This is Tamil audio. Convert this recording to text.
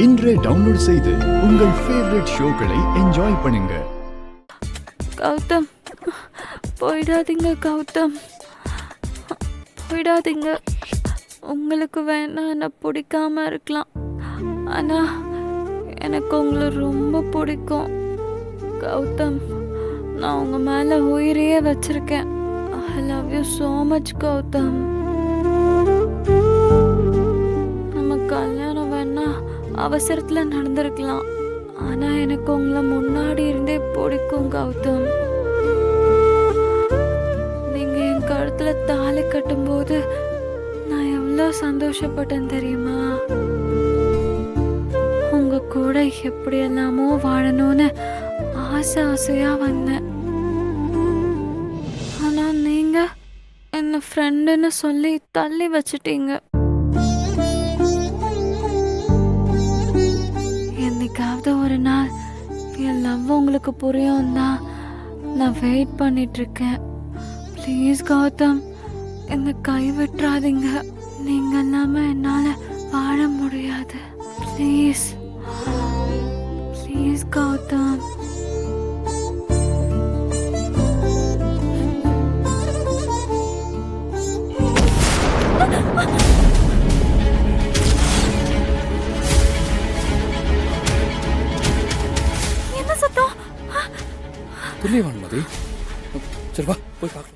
இன்றே டவுன்லோட் செய்து உங்கள் ஃபேவரட் ஷோக்களை என்ஜாய் பண்ணுங்க. கௌதம், போயிடாதீங்க கௌதம், போயிடாதீங்க. உங்களுக்கு வேணா என்னை பிடிக்காம இருக்கலாம், ஆனா எனக்கு உங்களை ரொம்ப பிடிக்கும் கௌதம். நான் உங்க மேல உயிரையே வச்சிருக்கேன். I love you so much Gautham. நம்ம கல்யாணம் வேணா அவசரத்துல நடந்திருக்கலாம், ஆனா எனக்கு உங்களை முன்னாடி இருந்தே பிடிக்கும் கௌதம். நீங்க என் கழுத்துல தாலி கட்டும்போது நான் எவ்வளோ சந்தோஷப்பட்டேன் தெரியுமா? உங்க கூட எப்படி எல்லாமோ வாழணும்னு ஆசையா வந்தேன். ஆனா நீங்க என்ன ஃப்ரெண்டுன்னு சொல்லி தள்ளி வச்சிட்டீங்க. என்னைக்காவது ஒரு நாள் என் லவ் உங்களுக்கு புரியும் தான் நான் வெயிட் பண்ணிட்டு இருக்கேன். ப்ளீஸ் கௌதம், என்னை கைவிட்டுறாதீங்க. நீங்க இல்லாம என்னால வாழ முடியாது. Please please Gautham. என்ன சத்தம்? துல்லியவான் மதி. சரி வா போய் பார்க்கலாம்.